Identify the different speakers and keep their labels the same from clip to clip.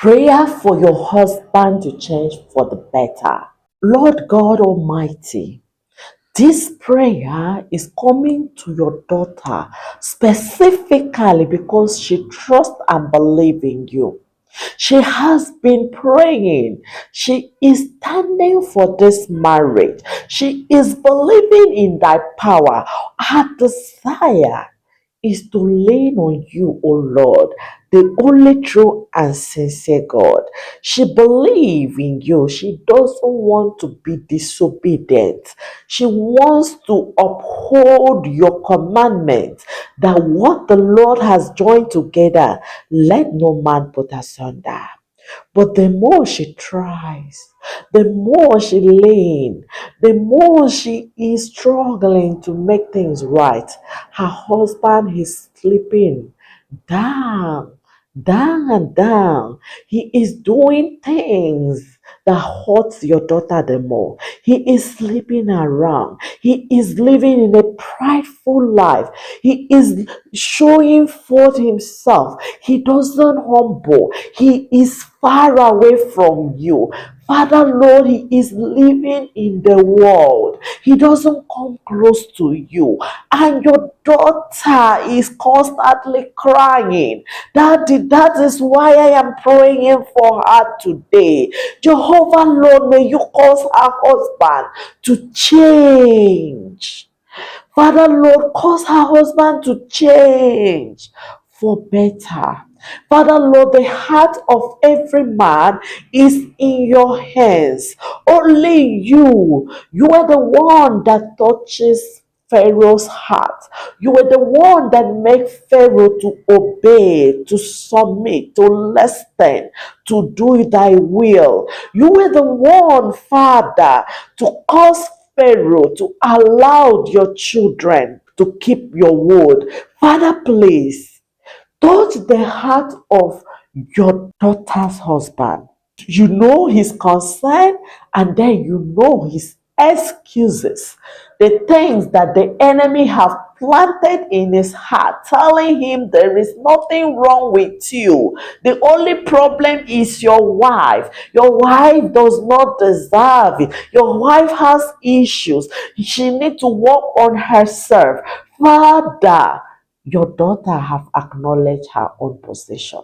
Speaker 1: Prayer for your husband to change for the better. Lord God Almighty, this prayer is coming to your daughter specifically because she trusts and believes in you. She has been praying. She is standing for this marriage. She is believing in thy power. Her desire is to lean on you, O Lord, the only true and sincere God. She believes in you. She doesn't want to be disobedient. She wants to uphold your commandments, that what the Lord has joined together, let no man put asunder. But the more she tries, the more she leans, the more she is struggling to make things right. Her husband is sleeping down, down and down. He is doing things that hurts your daughter the more. He is sleeping around. He is living in a prideful life. He is showing forth himself. He doesn't humble. He is far away from you. Father, Lord, he is living in the world. He doesn't come close to you. And your daughter is constantly crying. Daddy, that is why I am praying for her today. Jehovah, Lord, may you cause her husband to change. Father, Lord, cause her husband to change for better. Father, Lord, the heart of every man is in your hands. Only you are the one that touches Pharaoh's heart. You are the one that makes Pharaoh to obey, to submit, to listen, to do thy will. You are the one, Father, to cause Pharaoh to allow your children to keep your word. Father, please touch the heart of your daughter's husband. You know his concern, and then you know his excuses, the things that the enemy have planted in his heart, telling him there is nothing wrong with you. The only problem is your wife. Your wife does not deserve it. Your wife has issues. She needs to work on herself. Father, your daughter have acknowledged her own position.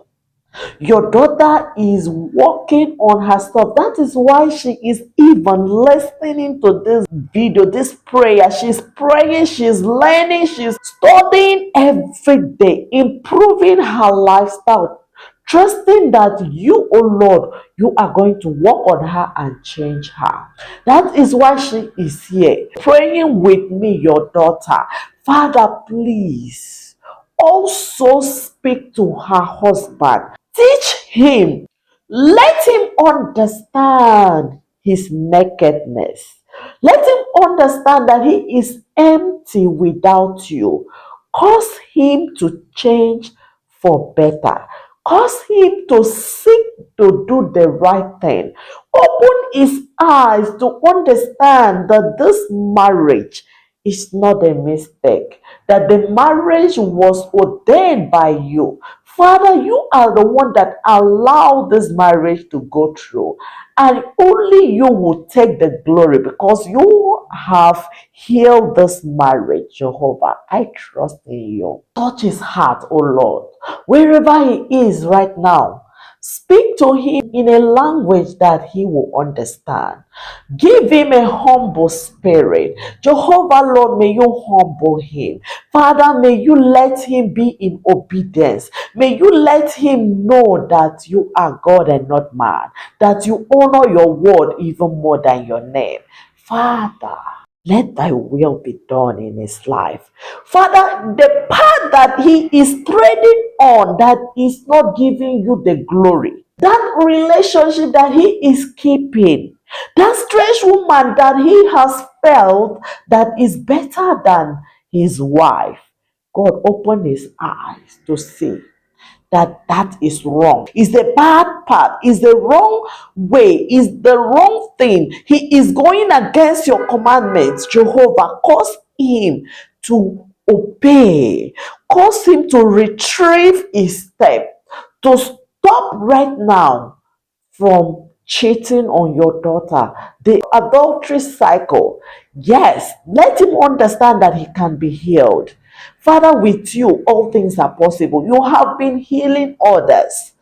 Speaker 1: Your daughter is working on herself. That is why she is even listening to this video, this prayer. She's praying, she's learning, she's studying every day, improving her lifestyle, trusting that you, oh Lord, you are going to work on her and change her. That is why she is here, praying with me, your daughter. Father, please also speak to her husband. Teach him. Let him understand his nakedness. Let him understand that he is empty without you. Cause him to change for better. Cause him to seek to do the right thing. Open his eyes to understand that this marriage is not a mistake, that the marriage was ordained by you. Father, you are the one that allowed this marriage to go through, and only you will take the glory because you have healed this marriage, Jehovah. I trust in you. Touch his heart, oh Lord, wherever he is right now. Speak to him in a language that he will understand. Give him a humble spirit. Jehovah, Lord, may you humble him. Father, may you let him be in obedience. May you let him know that you are God and not man, that you honor your word even more than your name. Father, let thy will be done in his life. Father, the path that he is treading on that is not giving you the glory, that relationship that he is keeping, that strange woman that he has felt that is better than his wife, God, open his eyes to see that that is wrong, is the bad path, is the wrong way, is the wrong thing. He is going against your commandments. Jehovah, cause him to obey, cause him to retrieve his step, to Stop right now from cheating on your daughter, the adultery cycle. Yes, let him understand that he can be healed. Father, with you, all things are possible. You have been healing others.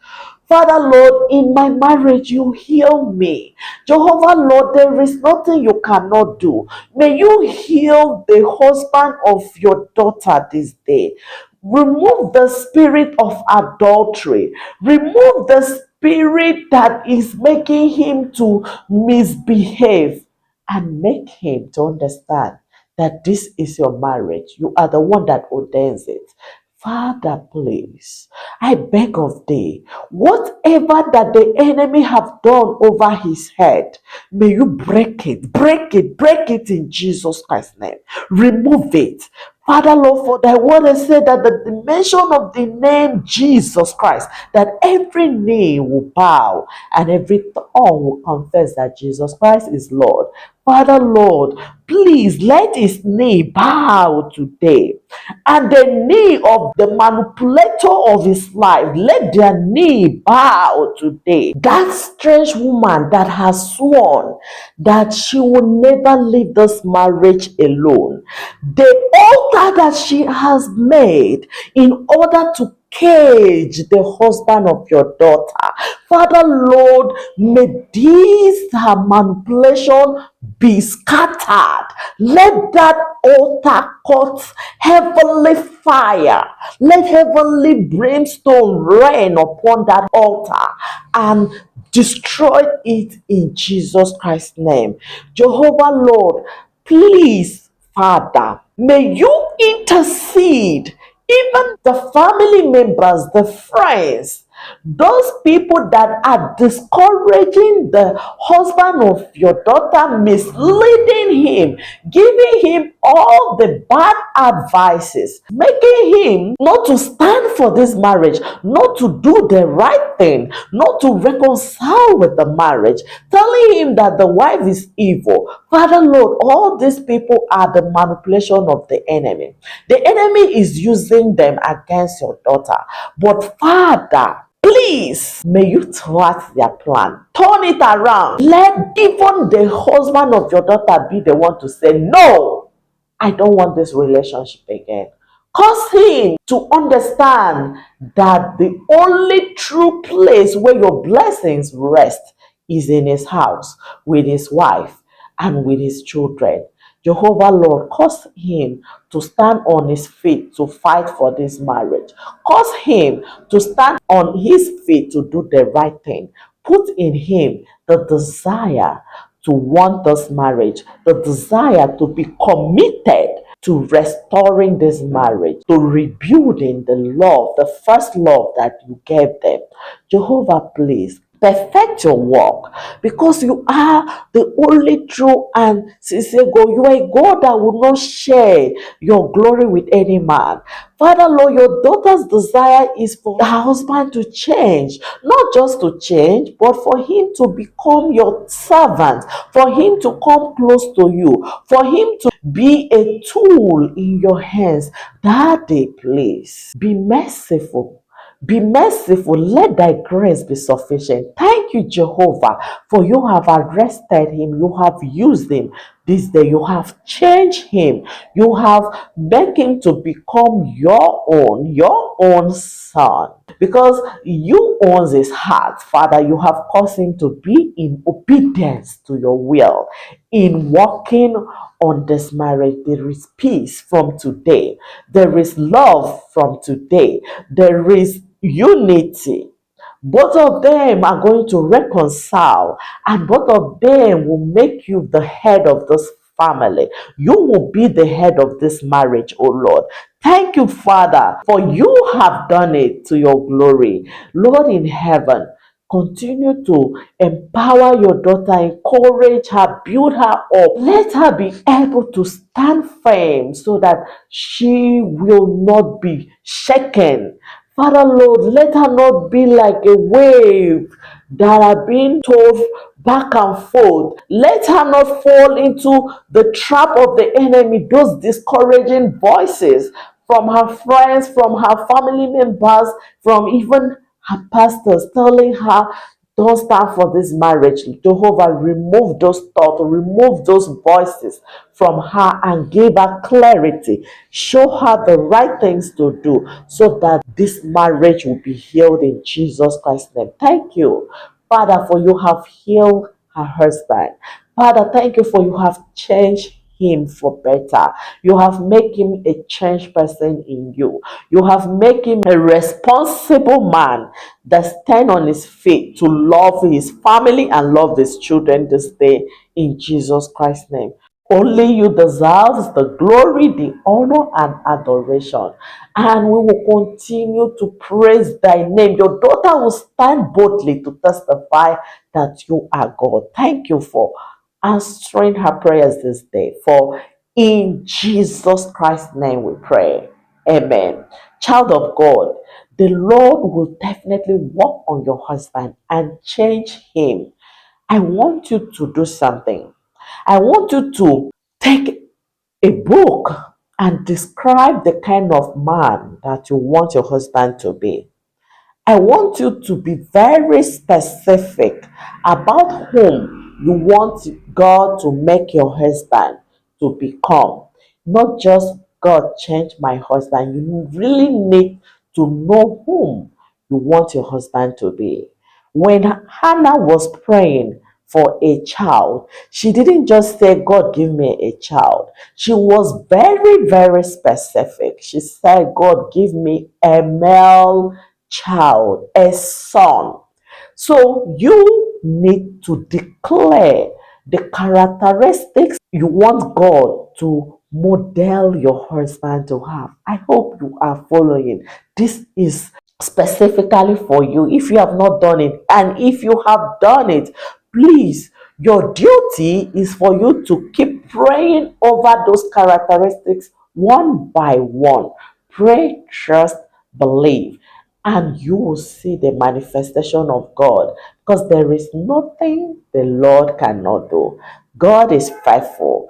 Speaker 1: Father, Lord, in my marriage, you heal me. Jehovah, Lord, there is nothing you cannot do. May you heal the husband of your daughter this day. Remove the spirit of adultery. Remove the spirit that is making him to misbehave, and make him to understand that this is your marriage. You are the one that ordains it. Father, please, I beg of thee, whatever that the enemy have done over his head, may you break it, break it, break it in Jesus Christ's name. Remove it. Father, Lord, for thy word has said that the dimension of the name Jesus Christ, that every knee will bow and every tongue will confess that Jesus Christ is Lord. Father, Lord, please let his knee bow today, and the knee of the manipulator of his life, let their knee bow today. That strange woman that has sworn that she will never leave this marriage alone, the altar that she has made in order to cage the husband of your daughter, Father, Lord, may this her manipulation be scattered. Let that altar cause heavenly fire. Let heavenly brimstone rain upon that altar and destroy it in Jesus Christ's name. Jehovah, Lord, please, Father, may you intercede. Even the family members, the friends, those people that are discouraging the husband of your daughter, misleading him, giving him all the bad advices, making him not to stand for this marriage, not to do the right thing, not to reconcile with the marriage, telling him that the wife is evil. Father, Lord, all these people are the manipulation of the enemy. The enemy is using them against your daughter. But Father, please, may you thwart their plan. Turn it around. Let even the husband of your daughter be the one to say, no, I don't want this relationship again. Cause him to understand that the only true place where your blessings rest is in his house, with his wife, and with his children. Jehovah, Lord, cause him to stand on his feet to fight for this marriage. Cause him to stand on his feet to do the right thing. Put in him the desire to want this marriage, the desire to be committed to restoring this marriage, to rebuilding the love, the first love that you gave them. Jehovah, please perfect your work, because you are the only true and sincere God. You are a God that will not share your glory with any man. Father, Lord, your daughter's desire is for her husband to change, not just to change, but for him to become your servant, for him to come close to you, for him to be a tool in your hands. Daddy, please be merciful. Be merciful. Let thy grace be sufficient. Thank you, Jehovah, for you have arrested him. You have used him this day. You have changed him. You have made him to become your own son. Because you own his heart, Father, you have caused him to be in obedience to your will. In walking on this marriage, there is peace from today. There is love from today. There is unity. Both of them are going to reconcile, and both of them will make you the head of this family. You will be the head of this marriage, oh Lord. Thank you, Father, for you have done it to your glory. Lord in heaven, continue to empower your daughter, encourage her, build her up. Let her be able to stand firm so that she will not be shaken. Father, Lord, let her not be like a wave that are being tossed back and forth. Let her not fall into the trap of the enemy, those discouraging voices from her friends, from her family members, from even her pastors telling her, don't stand for this marriage. Jehovah, remove those thoughts, remove those voices from her and give her clarity. Show her the right things to do so that this marriage will be healed in Jesus Christ's name. Thank you, Father, for you have healed her husband. Father, thank you for you have changed him for better. You have made him a changed person in you. You have made him a responsible man that stand on his feet to love his family and love his children this day in Jesus Christ's name. Only you deserve the glory, the honor, and adoration. And we will continue to praise thy name. Your daughter will stand boldly to testify that you are God. Thank you for answering her prayers this day. For in Jesus Christ's name we pray. Amen. Child of God, the Lord will definitely work on your husband and change him. I want you to do something. I want you to take a book and describe the kind of man that you want your husband to be. I want you to be very specific about whom you want God to make your husband to become. Not just God change my husband. You really need to know whom you want your husband to be. When Hannah was praying for a child, she didn't just say, God, give me a child. She was very, very specific. She said, God, give me a male child, a son. So you need to declare the characteristics you want God to model your husband to have. I hope you are following. This is specifically for you if you have not done it. And if you have done it, please, your duty is for you to keep praying over those characteristics one by one. Pray, trust, believe, and you will see the manifestation of God, because there is nothing the Lord cannot do. God is faithful.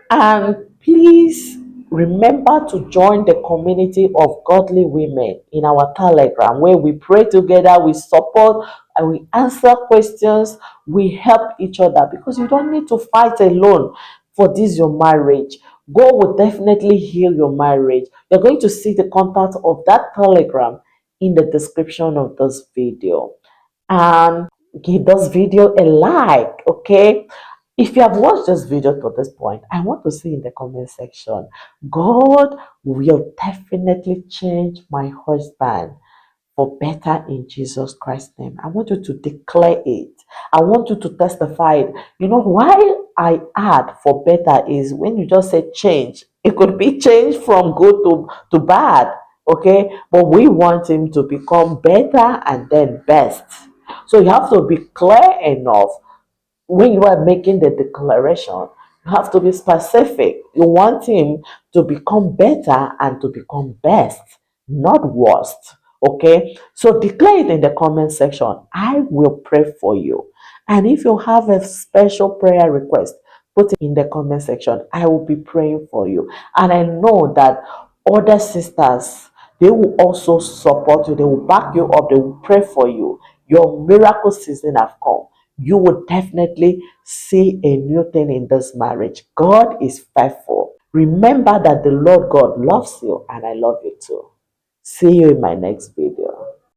Speaker 1: And please remember to join the community of godly women in our Telegram, where we pray together, we support, and we answer questions, we help each other, because you don't need to fight alone for this your marriage. God will definitely heal your marriage. You're going to see the contact of that Telegram in the description of this video. And give this video a like, okay? If you have watched this video to this point, I want to see in the comment section, God will definitely change my husband for better in Jesus Christ's name. I want you to declare it. I want you to testify it. You know why I add for better is when you just say change, it could be change from good to bad, okay? But we want him to become better and then best. So you have to be clear enough when you are making the declaration. You have to be specific. You want him to become better and to become best, not worst. Okay, so declare it in the comment section. I will pray for you. And if you have a special prayer request, put it in the comment section. I will be praying for you. And I know that other sisters, they will also support you, they will back you up, they will pray for you. Your miracle season have come. You will definitely see a new thing in this marriage. God is faithful. Remember that the Lord God loves you, and I love you too. See you in my next video.